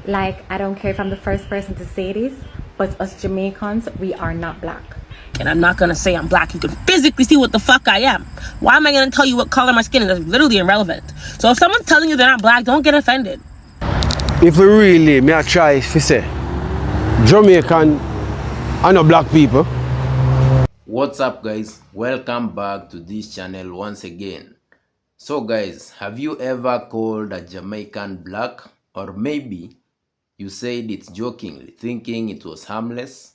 Like, I don't care if I'm the first person to say this, but us Jamaicans, we are not black. And I'm not gonna say I'm black. You can physically see what the fuck I am. Why am I gonna tell you what color my skin is? That's literally irrelevant. So if someone's telling you they're not black, don't get offended. If we really, may I try to say, Jamaican are not black people. What's up, guys? Welcome back to this channel once again. So guys, have you ever called a Jamaican black? Or maybe you said it jokingly, thinking it was harmless?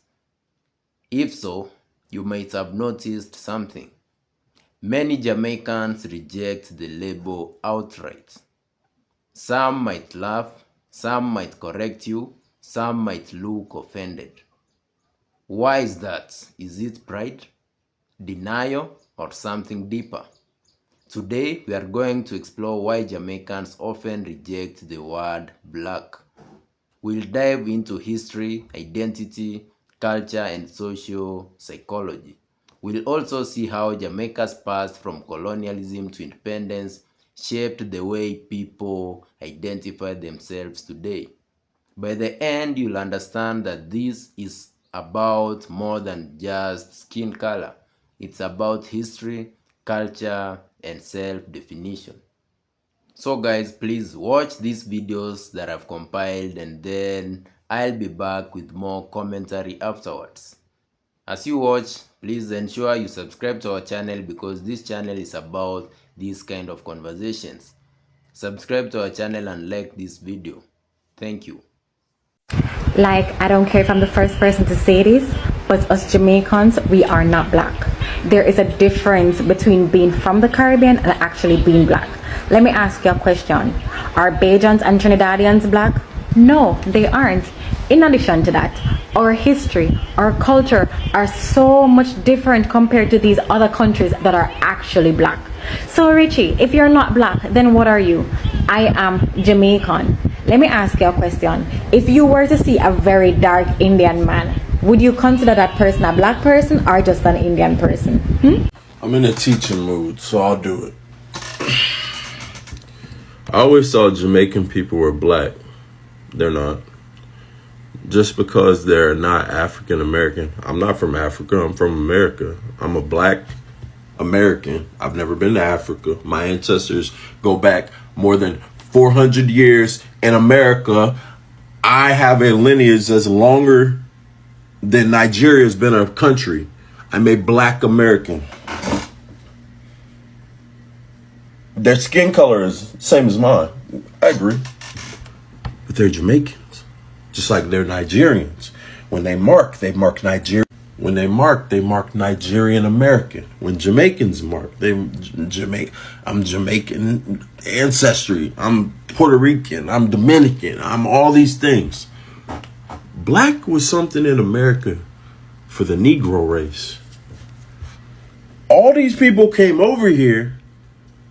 If so, you might have noticed something. Many Jamaicans reject the label outright. Some might laugh, some might correct you, some might look offended. Why is that? Is it pride, denial, or something deeper? Today, we are going to explore why Jamaicans often reject the word black. We'll dive into history, identity, culture, and social psychology. We'll also see how Jamaica's past from colonialism to independence shaped the way people identify themselves today. By the end, you'll understand that this is about more than just skin color. It's about history, culture, and self-definition. So guys, please watch these videos that I've compiled, and then I'll be back with more commentary afterwards. As you watch, please ensure you subscribe to our channel because this channel is about these kind of conversations. Subscribe to our channel and like this video. Thank you. Like, I don't care if I'm the first person to say this, but us Jamaicans, we are not black. There is a difference between being from the Caribbean and actually being black. Let me ask you a question. Are Bajans and Trinidadians black? No, they aren't. In addition to that, our history, our culture are so much different compared to these other countries that are actually black. So Richie, if you're not black, then what are you? I am Jamaican. Let me ask you a question. If you were to see a very dark Indian man, would you consider that person a black person or just an Indian person? I'm in a teaching mood, so I'll do it. I always thought Jamaican people were black. They're not. Just because they're not African American. I'm not from Africa. I'm from America. I'm a black American. I've never been to Africa. My ancestors go back more than 400 years in America. I have a lineage that's longer than Nigeria has been a country. I'm a black American. Their skin color is same as mine. I agree. But they're Jamaicans, just like they're Nigerians. When they mark Nigeria. When they mark Nigerian American. When Jamaicans mark, I'm Jamaican ancestry. I'm Puerto Rican. I'm Dominican. I'm all these things. Black was something in America for the Negro race. All these people came over here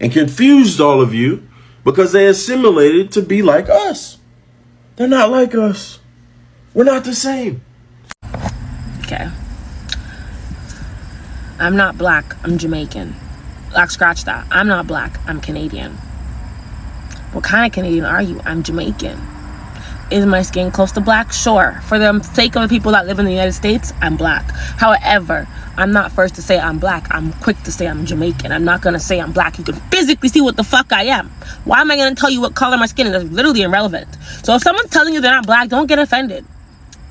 and confused all of you because they assimilated to be like us. They're not like us. We're not the same. Okay. I'm not black, I'm Jamaican. Like, scratch that. I'm not black, I'm Canadian. What kind of Canadian are you? I'm Jamaican. Is my skin close to black? Sure. For the sake of the people that live in the United States, I'm black. However, I'm not first to say I'm black. I'm quick to say I'm Jamaican. I'm not going to say I'm black. You can physically see what the fuck I am. Why am I going to tell you what color my skin is? That's literally irrelevant. So if someone's telling you they're not black, don't get offended.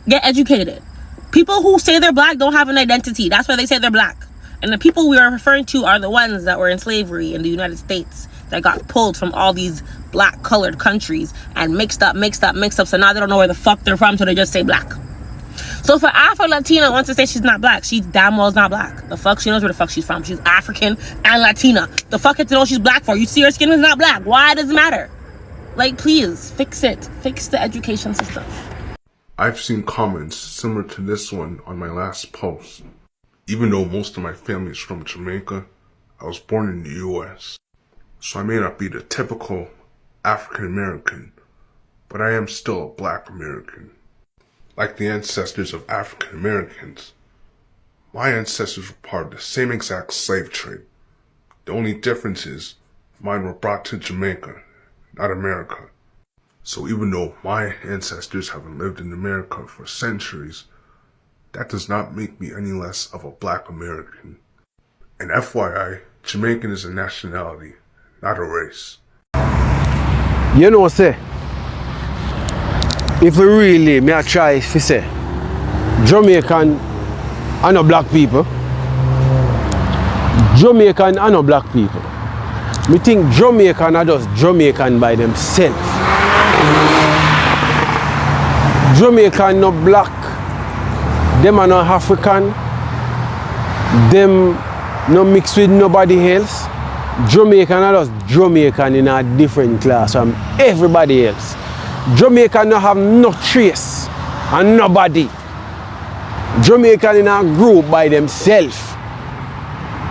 Get educated. People who say they're black don't have an identity. That's why they say they're black. And the people we are referring to are the ones that were in slavery in the United States that got pulled from all these black colored countries and mixed up. So now they don't know where the fuck they're from, so they just say black. So if an Afro-Latina wants to say she's not black, she damn well is not black. The fuck, she knows where the fuck she's from. She's African and Latina. The fuck it to know she's black for? You see her skin is not black. Why does it matter? Like, please, fix it. Fix the education system. I've seen comments similar to this one on my last post. Even though most of my family is from Jamaica, I was born in the US. So I may not be the typical African American, but I am still a black American. Like the ancestors of African Americans, my ancestors were part of the same exact slave trade. The only difference is mine were brought to Jamaica, not America. So even though my ancestors haven't lived in America for centuries, that does not make me any less of a black American. And FYI, Jamaican is a nationality, not a race. You know, say, if we really, me I try to say, Jamaican are no black people. Jamaican are no black people. Me think Jamaican are just Jamaican by themselves. Jamaican no black. Them are not African. Them no mix with nobody else. Jamaican are just Jamaican in a different class from everybody else. Jamaican no have no trace and nobody. Jamaican in a group by themselves.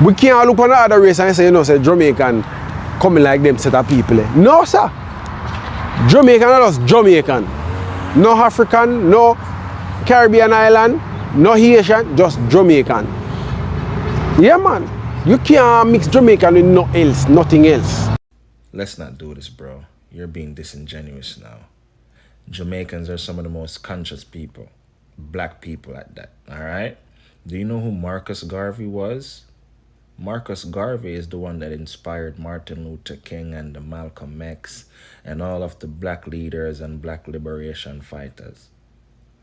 We can't look on the other race and say, you know, say Jamaican coming like them set of people. No, sir. Jamaican are just Jamaican. No African, no Caribbean island, no Haitian, just Jamaican. Yeah, man. You can't mix Jamaican with nothing else. Let's not do this, bro. You're being disingenuous now. Jamaicans are some of the most conscious people. Black people at that, alright? Do you know who Marcus Garvey was? Marcus Garvey is the one that inspired Martin Luther King and the Malcolm X and all of the black leaders and black liberation fighters.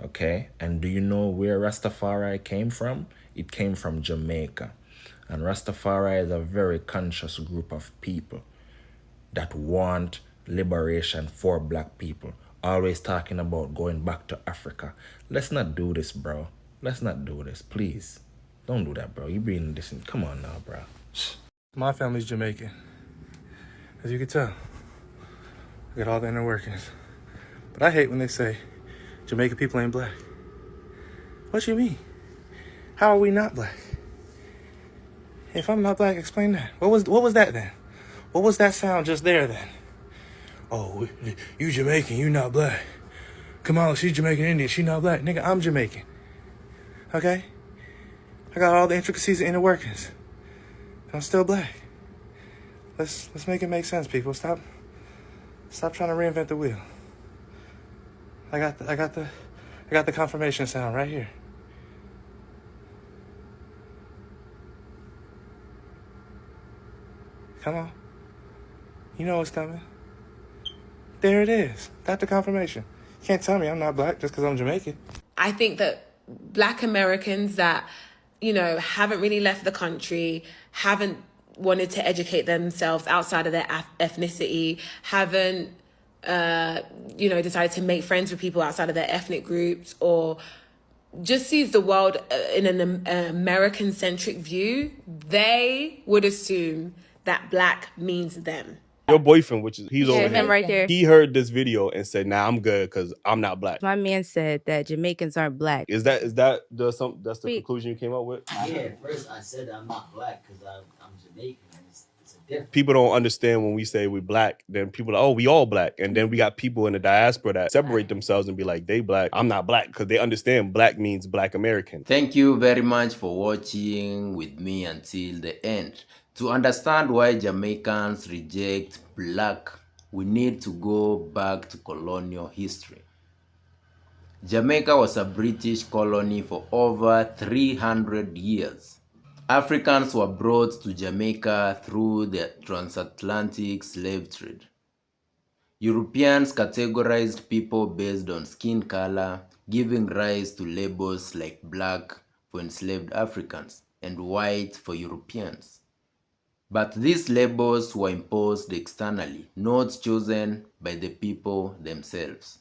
Okay? And do you know where Rastafari came from? It came from Jamaica. And Rastafari is a very conscious group of people that want liberation for black people. Always talking about going back to Africa. Let's not do this, bro. Let's not do this, please. Don't do that, bro. You being this. Come on now, bro. My family's Jamaican. As you can tell, I got all the inner workings. But I hate when they say Jamaican people ain't black. What you mean? How are we not black? If I'm not black, explain that. What was that then? What was that sound just there then? Oh, you Jamaican, you not black. Kamala, she's Jamaican Indian, she not black. Nigga, I'm Jamaican. Okay? I got all the intricacies and inner workings. I'm still black. Let's make it make sense, people. Stop trying to reinvent the wheel. I got the confirmation sound right here. Come on. You know what's coming. There it is. Got the confirmation. You can't tell me I'm not black just because I'm Jamaican. I think that black Americans that, you know, haven't really left the country, haven't wanted to educate themselves outside of their ethnicity, haven't, decided to make friends with people outside of their ethnic groups, or just sees the world in an American-centric view, they would assume that black means them. Your boyfriend, which is he's over him here, right there. he heard this video and said, "Nah, I'm good because I'm not black." My man said that Jamaicans aren't black. Is that that's the conclusion you came up with? Yeah, at first I said I'm not black because I'm Jamaican. It's a difference. People don't understand when we say we're black. Then people are, oh, we all black, and then we got people in the diaspora that separate themselves and be like, they black. I'm not black, because they understand black means black American. Thank you very much for watching with me until the end. To understand why Jamaicans reject black, we need to go back to colonial history. Jamaica was a British colony for over 300 years. Africans were brought to Jamaica through the transatlantic slave trade. Europeans categorized people based on skin color, giving rise to labels like black for enslaved Africans and white for Europeans. But these labels were imposed externally, not chosen by the people themselves.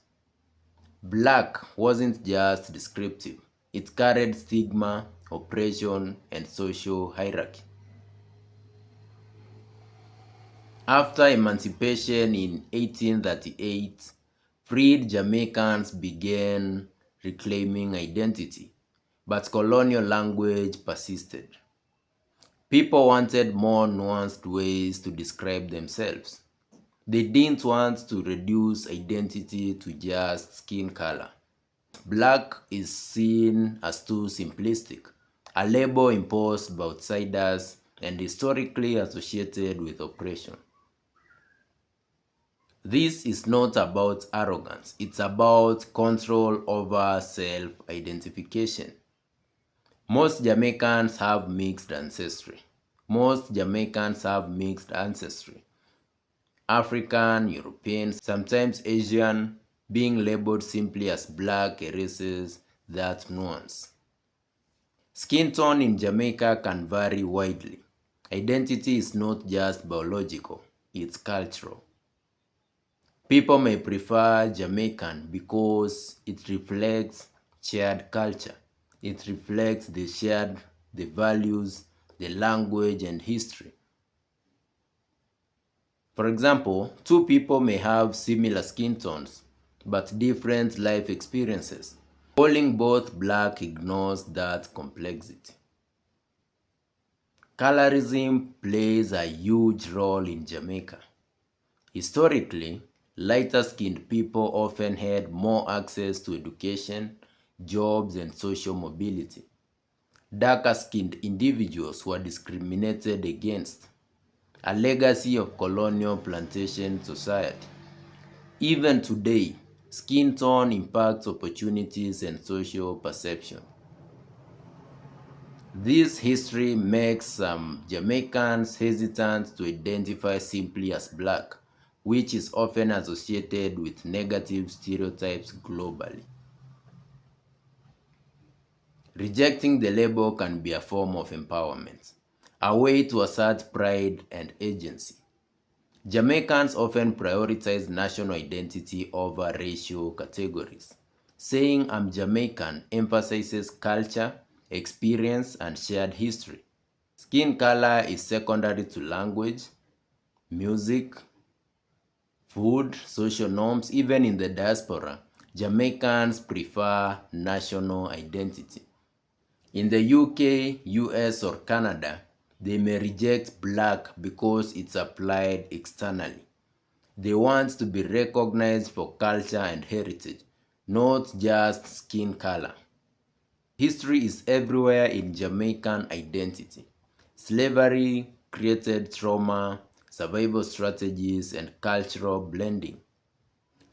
Black wasn't just descriptive, it carried stigma, oppression, and social hierarchy. After emancipation in 1838, freed Jamaicans began reclaiming identity, but colonial language persisted. People wanted more nuanced ways to describe themselves. They didn't want to reduce identity to just skin color. Black is seen as too simplistic, a label imposed by outsiders and historically associated with oppression. This is not about arrogance, it's about control over self-identification. Most Jamaicans have mixed ancestry. African, European, sometimes Asian. Being labeled simply as black erases that nuance. Skin tone in Jamaica can vary widely. Identity is not just biological, it's cultural. People may prefer Jamaican because it reflects shared culture. It reflects the values, the language, and history. For example, two people may have similar skin tones, but different life experiences. Calling both black ignores that complexity. Colorism plays a huge role in Jamaica. Historically, lighter-skinned people often had more access to education, jobs, and social mobility. Darker-skinned individuals were discriminated against, a legacy of colonial plantation society. Even today, skin tone impacts opportunities and social perception. This history makes some Jamaicans hesitant to identify simply as black, which is often associated with negative stereotypes globally. Rejecting the label can be a form of empowerment, a way to assert pride and agency. Jamaicans often prioritize national identity over racial categories. Saying I'm Jamaican emphasizes culture, experience, and shared history. Skin color is secondary to language, music, food, social norms. Even in the diaspora, Jamaicans prefer national identity. In the UK, US, or Canada, they may reject black because it's applied externally. They want to be recognized for culture and heritage, not just skin color. History is everywhere in Jamaican identity. Slavery created trauma, survival strategies, and cultural blending.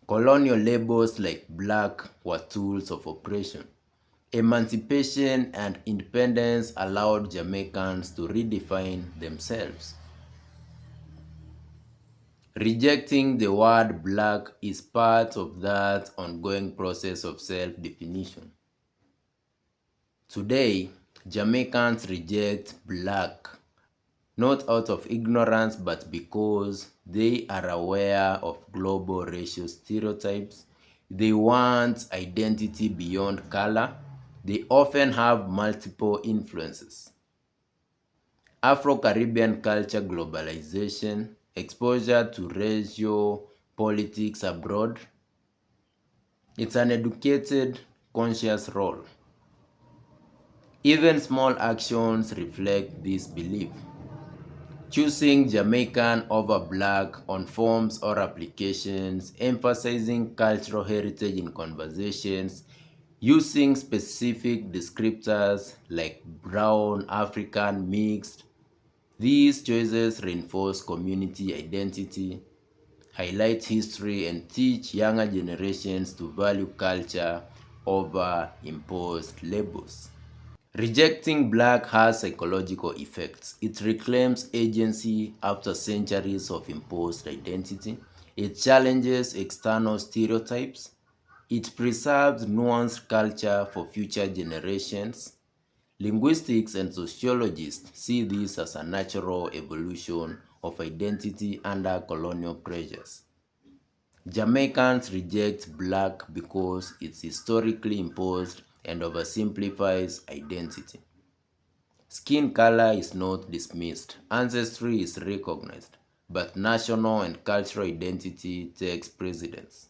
Colonial labels like black were tools of oppression. Emancipation and independence allowed Jamaicans to redefine themselves. Rejecting the word black is part of that ongoing process of self-definition. Today, Jamaicans reject black not out of ignorance but because they are aware of global racial stereotypes. They want identity beyond color. They often have multiple influences. Afro-Caribbean culture globalization, exposure to racial politics abroad. It's an educated, conscious role. Even small actions reflect this belief. Choosing Jamaican over black on forms or applications, emphasizing cultural heritage in conversations, using specific descriptors like brown, African, mixed. These choices reinforce community identity, highlight history, and teach younger generations to value culture over imposed labels. Rejecting black has psychological effects. It reclaims agency after centuries of imposed identity. It challenges external stereotypes. It preserves nuanced culture for future generations. Linguistics and sociologists see this as a natural evolution of identity under colonial pressures. Jamaicans reject black because it's historically imposed and oversimplifies identity. Skin color is not dismissed, ancestry is recognized, but national and cultural identity takes precedence.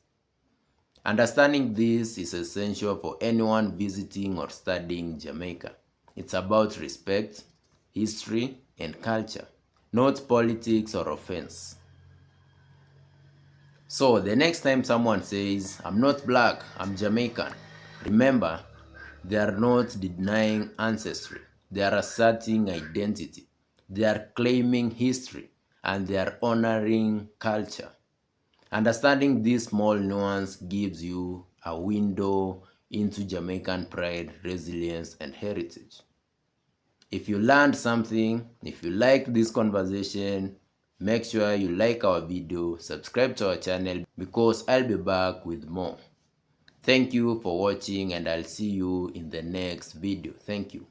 Understanding this is essential for anyone visiting or studying Jamaica. It's about respect, history, and culture, not politics or offense. So the next time someone says, I'm not black, I'm Jamaican, remember, they are not denying ancestry. They are asserting identity. They are claiming history, and they are honoring culture. Understanding this small nuance gives you a window into Jamaican pride, resilience, and heritage. If you learned something, if you liked this conversation, make sure you like our video, subscribe to our channel because I'll be back with more. Thank you for watching and I'll see you in the next video. Thank you.